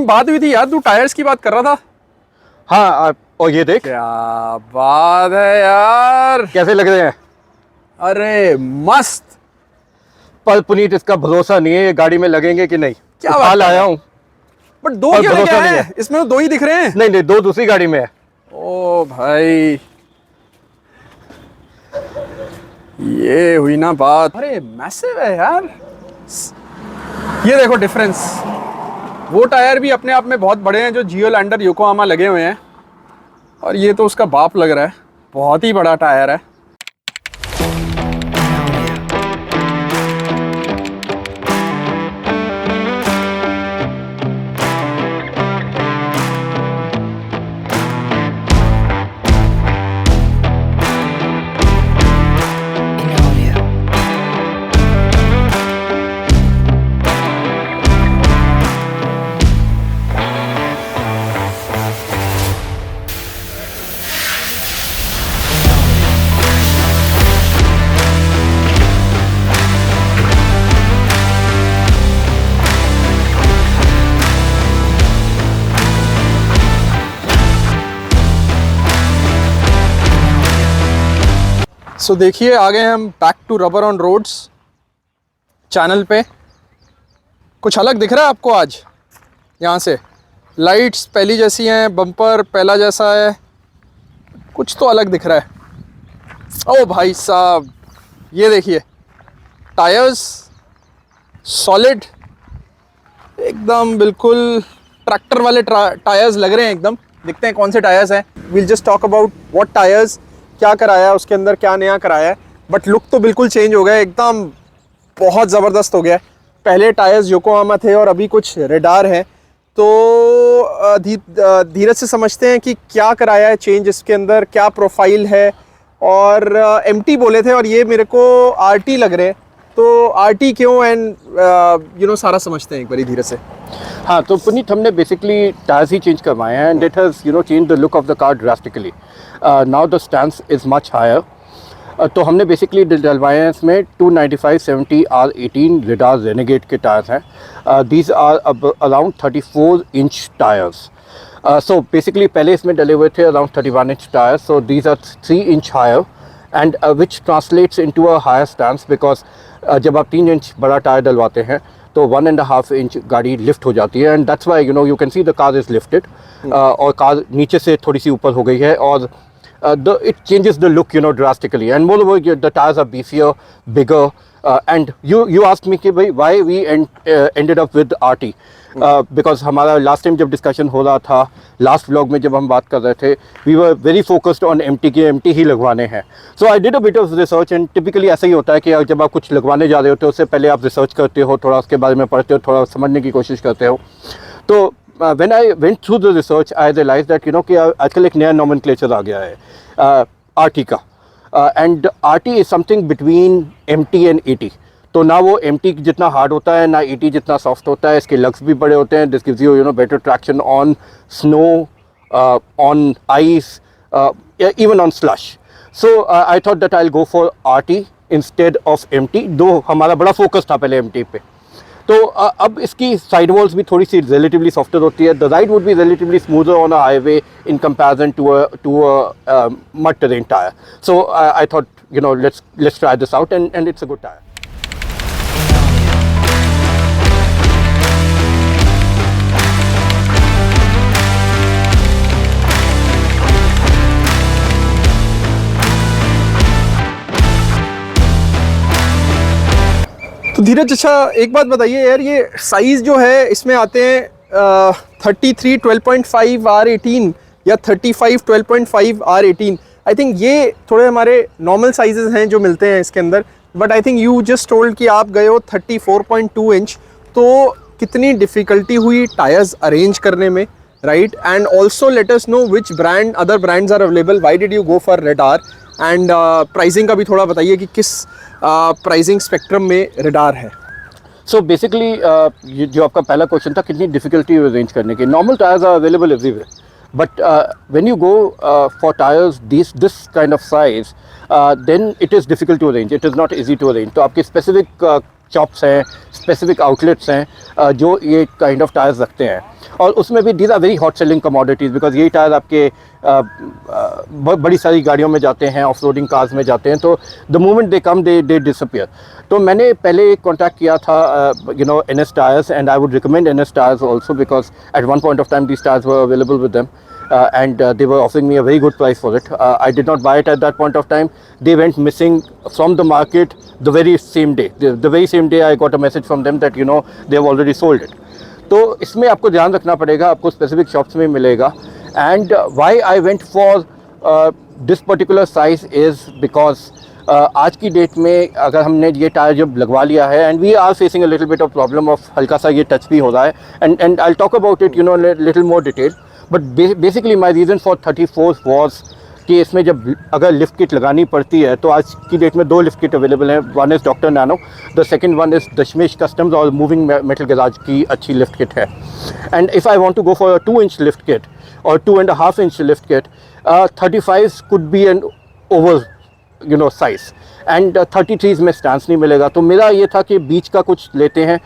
बात हुई थी यार, तू टायर्स की बात कर रहा था। हाँ, और ये देख क्या बात है यार, कैसे लग रहे हैं। अरे मस्त। पर पुनीत, इसका भरोसा नहीं है ये गाड़ी में लगेंगे कि नहीं। क्या उठा बात कर लाया रहा है? हूँ, बट दो पर क्यों लेके भरोसा आए नहीं हैं? है। इसमें तो दो ही दिख रहे हैं। नहीं नहीं, दो दूसरी गाड़ी में है। ओ भाई, ये हुई ना बात। अरे मैसिव है यार, ये देखो डिफरेंस। वो टायर भी अपने आप में बहुत बड़े हैं जो जियोलैंडर योकोहामा लगे हुए हैं, और ये तो उसका बाप लग रहा है, बहुत ही बड़ा टायर है। सो देखिए, आ गए हम back to Rubber on Roads channel पे। कुछ अलग दिख रहा है आपको आज यहाँ से? लाइट्स पहली जैसी हैं, बम्पर पहला जैसा है, कुछ तो अलग दिख रहा है। ओ भाई साहब, ये देखिए टायर्स सॉलिड एकदम, बिल्कुल ट्रैक्टर वाले टायर्स लग रहे हैं एकदम। दिखते हैं कौन से टायर्स हैं। Will just talk about what tyres, क्या कराया उसके अंदर, क्या नया कराया है। बट लुक तो बिल्कुल चेंज हो गया एकदम, बहुत ज़बरदस्त हो गया। पहले टायर्स योकोहामा थे और अभी कुछ रेडार हैं। तो धीरज से समझते हैं कि क्या कराया है चेंज इसके अंदर, क्या प्रोफाइल है। और एमटी बोले थे और ये मेरे को आरटी लग रहे हैं, तो आरटी क्यों, एंड सारा समझते हैं एक बारी धीरज से। हाँ, तो पुनीत, हमने बेसिकली टायर्स ही चेंज करवाए हैं and it has change the look of the car drastically. Now the stance is much higher. तो हमने बेसिकली डलवाए हैं इसमें 295/70 R18 रेडार रेनेगेड के टायर्स हैं। These are around 34 inch tyres. So basically पहले इसमें डले हुए थे around 31 inch tyres, so these are 3 inch higher and which translates into a higher stance, because जब आप 3 इंच बड़ा टायर डलवाते हैं तो 1.5 इंच गाड़ी लिफ्ट हो जाती है, and that's why you can see the car is lifted, और कार नीचे से थोड़ी सी ऊपर हो गई है, और it changes the look drastically, and moreover the tires are beefier, bigger, and you asked me कि भाई why we ended up with RT, because हमारा last time जब discussion हो रहा था, last vlog में जब हम बात कर रहे थे, we were very focused on MT के MT ही लगवाने हैं। So I did a bit of research, and typically ऐसा ही होता है कि जब आप कुछ लगवाने जा रहे होते हो उससे पहले आप रिसर्च करते हो, थोड़ा उसके बारे में पढ़ते हो, थोड़ा समझने की कोशिश करते हो। तो when I went through the research, I realized that कि आजकल एक नया nomenclature आ गया है RT का, and RT is something between MT and AT। तो ना वो MT जितना हार्ड होता है, ना AT जितना सॉफ्ट होता है। इसके लग्स भी बड़े होते हैं। This gives you better traction on snow, on ice, even on slush. So I thought that I will go for RT instead of MT, though हमारा बड़ा फोकस था पहले MT पे। तो अब इसकी साइड वॉल्स भी थोड़ी सी रिलेटिवली सॉफ्टर होती है। The ride would be relatively smoother on a highway in comparison to a mud terrain tyre. So I thought let's try this out, and it's a good tire. तो धीरज, अच्छा एक बात बताइए यार, ये साइज़ जो है इसमें आते हैं 33 12.5 R18 या 35 12.5 R18। आई थिंक ये थोड़े हमारे नॉर्मल साइजेस हैं जो मिलते हैं इसके अंदर, but I think you just told कि आप गए हो 34.2 इंच। तो कितनी डिफ़िकल्टी हुई टायर्स अरेंज करने में, right? And also let us know which brand, other brands are available, why did you go for Radar? And pricing का भी थोड़ा बताइए कि किस प्राइसिंग स्पेक्ट्रम में रेडार है। सो बेसिकली जो आपका पहला क्वेश्चन था कितनी डिफिकल्टी अरेंज करने की, normal tyres are available everywhere, but when you go for tyres this kind of size then it is difficult to arrange, it is not easy to arrange. तो आपकी specific shops हैं, specific outlets हैं जो ये kind of tyres रखते हैं, और उसमें भी these are very hot selling commodities, because यही टायर आपके बहुत बड़ी सारी गाड़ियों में जाते हैं, ऑफ रोडिंग कार्स में जाते हैं, तो the moment they come they disappear. तो मैंने पहले कॉन्टैक्ट किया था you know NS tyres, and I would recommend NS tyres also, because at one point of time these tyres were available with them. And they were offering me a very good price for it. I did not buy it at that point of time. They went missing from the market the very same day. The very same day I got a message from them that, you know, they have already sold it. तो इसमें आपको ध्यान रखना पड़ेगा, आपको specific shops में मिलेगा. And why I went for this particular size is because आज की डेट में अगर हमने ये टायर जब लगवा लिया है, and we are facing a little bit of problem of हल्का सा ये टच भी हो रहा है, and I talk about it you know little more detail. But basically my reason for 34 was कि इसमें जब अगर लिफ्ट किट लगानी पड़ती है, तो आज की डेट में 2 लिफ्ट किट अवेलेबल हैं. One is Doctor Nano, the second one is Dashmesh Customs, और मूविंग मेटल गैराज की अच्छी लिफ्ट किट है. And if I want to go for a 2 inch lift kit और 2.5 inch lift kit, 35 could be an over you know size, and 33 में stand नहीं मिलेगा. तो मेरा ये था कि बीच का कुछ लेते हैं.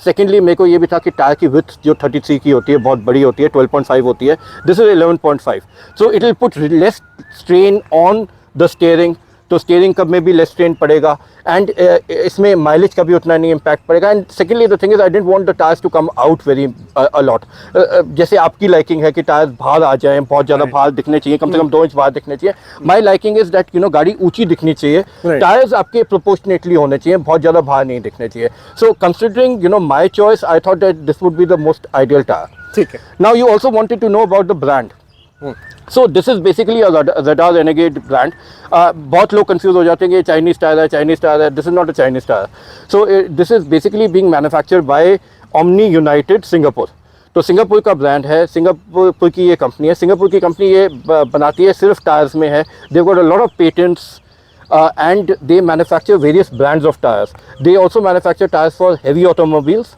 सेकेंडली मेरे को ये भी था कि टायर की विड्थ जो 33 की होती है बहुत बड़ी होती है, 12.5 होती है, this is 11.5. So it will put less strain on the steering, तो स्टीयरिंग कब में भी लेस स्ट्रेन पड़ेगा, एंड इसमें माइलेज का भी उतना नहीं इम्पैक्ट पड़ेगा. And secondly the thing is I didn't want the tyres to come out very a lot. जैसे आपकी लाइकिंग है कि टायर्स बाहर आ जाएं, बहुत ज़्यादा बाहर दिखने चाहिए, कम से कम 2 इंच बाहर दिखने चाहिए. माई liking is that you know गाड़ी ऊंची दिखनी चाहिए, टायर्स आपके प्रोपोर्शनेटली होने चाहिए, बहुत ज़्यादा बाहर नहीं दिखने चाहिए. So considering you know my choice, I thought that this would be the most ideal tyre. ठीक है. Now you also wanted to know about the brand. So this is basically a Radar Renegade brand. बहुत लोग confuse हो जाते हैं कि Chinese tyre है, Chinese tyre है. This is not a Chinese tyre. So this is basically being manufactured by omni United Singapore. तो Singapore का ब्रांड है, सिंगापुर की ये कंपनी है. सिंगापुर की कंपनी ये बनाती है, सिर्फ टायर्स में है. They got a lot of patents and they manufacture various brands of tires. They also manufacture tires for heavy automobiles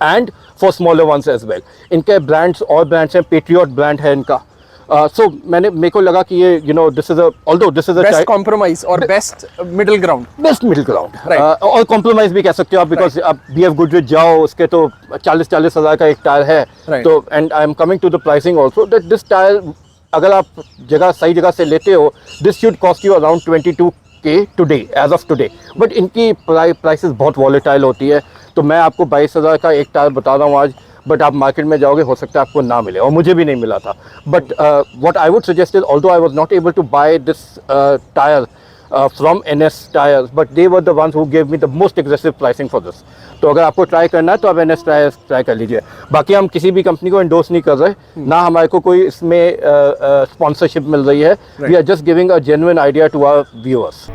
and for smaller ones as well. इनके ब्रांड्स और ब्रांड्स हैं, पेट्रियट ब्रांड है इनका. So मेरे को लगा कि ये you know this is although this is best compromise और best middle ground. Best middle ground, Right. और कॉम्प्रोमाइज भी कह सकते हो आप, बिकॉज आप BF गुडविच जाओ, उसके तो 40-40 हज़ार का एक टायर है. Right. तो and I am coming to the pricing also that this tyre अगर आप सही जगह से लेते हो, this should cost you around 22K today, as of today. But इनकी प्राइसेस बहुत वॉलेटाइल होती है. तो मैं आपको 22,000 का एक टायर बता रहा हूँ आज, बट आप मार्केट में जाओगे, हो सकता है आपको ना मिले, और मुझे भी नहीं मिला था. But what I would suggest is, although I was not able to buy this tyre from NS tyres, but they were the ones who gave me the most aggressive pricing for this. तो अगर आपको try करना है तो आप NS tyres try कर लीजिए. बाकी हम किसी भी कंपनी को एंडोर्स नहीं कर रहे, ना हमारे को कोई इसमें स्पॉन्सरशिप मिल रही है. We are just giving a genuine idea to our viewers.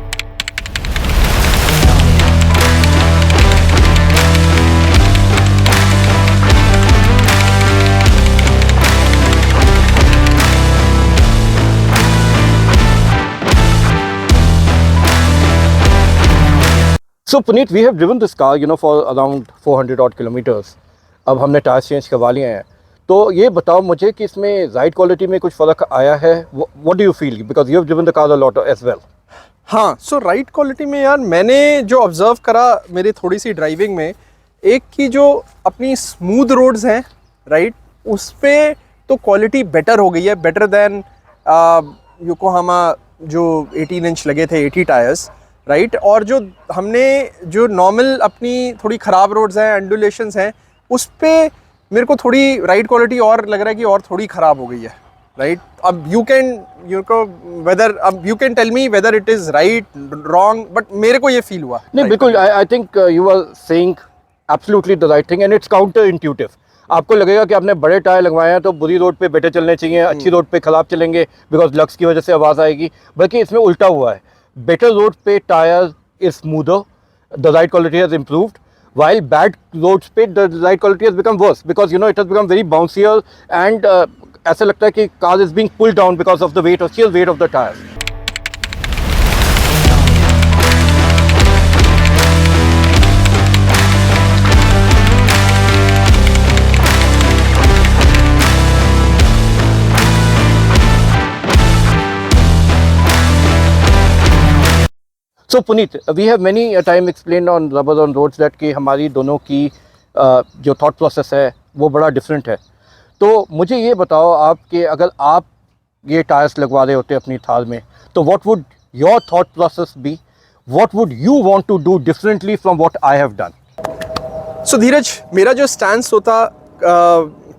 So Puneet, we have driven this car, you know, for around 400 odd kilometers. अब हमने टायर चेंज करवा लिए हैं. तो ये बताओ मुझे कि इसमें राइड क्वालिटी में कुछ फ़र्क आया है. What do you feel? Because you have driven the car a lot as well. हाँ, सो राइड क्वालिटी में यार मैंने जो ऑब्जर्व करा मेरी थोड़ी सी ड्राइविंग में, एक की जो अपनी स्मूथ रोड्स हैं राइट, उस पे तो क्वालिटी बेटर हो गई है, बेटर देन योकोहामा जो 18 इंच लगे थे 80 टायर्स राइट. और जो हमने जो नॉर्मल अपनी थोड़ी ख़राब रोड्स हैं, एंडुलेशंस हैं, उस पे मेरे को थोड़ी राइड क्वालिटी और लग रहा है कि और थोड़ी ख़राब हो गई है राइट. अब you can tell me whether it is right wrong, but मेरे को ये फील हुआ. नहीं, बिल्कुल. I think you are saying absolutely the right thing, and it's counterintuitive. आपको लगेगा कि आपने बड़े टायर लगवाए हैं तो बुरी रोड पे बेटर चलने चाहिए, अच्छी रोड पे ख़राब चलेंगे बिकॉज लक्स की वजह से आवाज़ आएगी. बल्कि इसमें उल्टा हुआ है. Better road पे tire is smoother, the ride quality has improved, while bad roads पे the ride quality has become worse because you know it has become very bouncier and ऐसा लगता है कि car is being pulled down because of the weight or sheer weight of the tires. So Puneet, we have many a time explained on rubber on roads that कि हमारी दोनों की जो thought process है वो बड़ा different है. तो मुझे ये बताओ आप कि अगर आप ये टायर्स लगवा रहे होते अपनी थार में, तो what would your thought process be? What would you want to do differently from what I have done? So धीरज, मेरा जो स्टैंस होता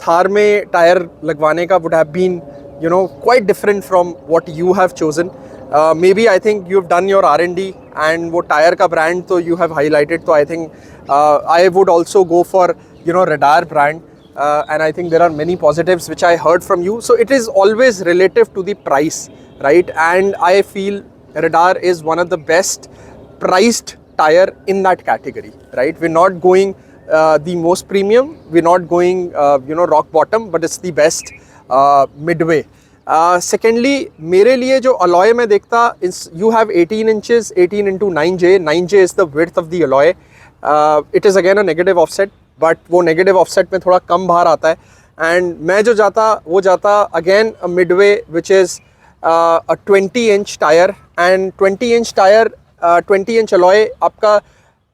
थार में टायर लगवाने का would have been, you know, quite different from what you have chosen. Maybe I think you've done your R&D and वो tyre का brand तो you have highlighted, तो I think I would also go for, you know, Radar brand. And I think there are many positives which I heard from you. So it is always relative to the price, right? And I feel Radar is one of the best priced tire in that category, right? We're not going the most premium, we're not going you know, rock bottom, but it's the best midway. Secondly, मेरे लिए जो alloy मैं देखता, you have 18 inches, 18 into 9J. 9J is the width of the alloy. It is again a negative offset, but वो negative offset में थोड़ा कम भार आता है. And मैं जो जाता वो जाता again a midway which is a 20-inch tire, and 20-inch tire 20-inch alloy आपका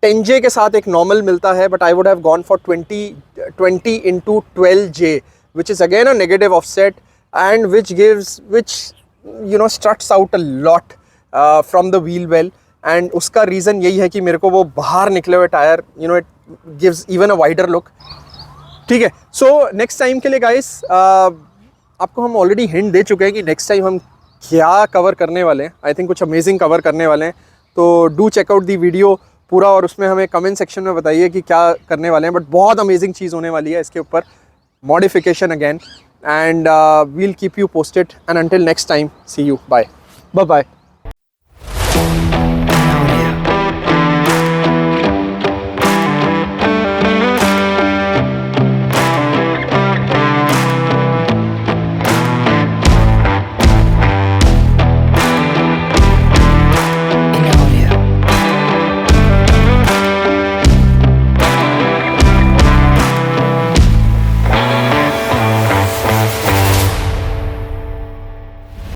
10J के साथ एक normal मिलता है, but I would have gone for 20 into 12J, which is again a negative offset and which you know struts out a lot from the wheel well. And उसका reason यही है कि मेरे को वो बाहर निकले हुए tyre, you know, it gives even a wider look. ठीक है, so next time के लिए guys आपको हम already hint दे चुके हैं कि next time हम क्या cover करने वाले हैं. I think कुछ amazing cover करने वाले हैं, तो do check out the video पूरा, और उसमें हमें कमेंट सेक्शन में बताइए कि क्या करने वाले हैं. बट बहुत अमेजिंग चीज़ होने वाली है इसके ऊपर, modification again, and we'll keep you posted, and until next time, see you, bye bye.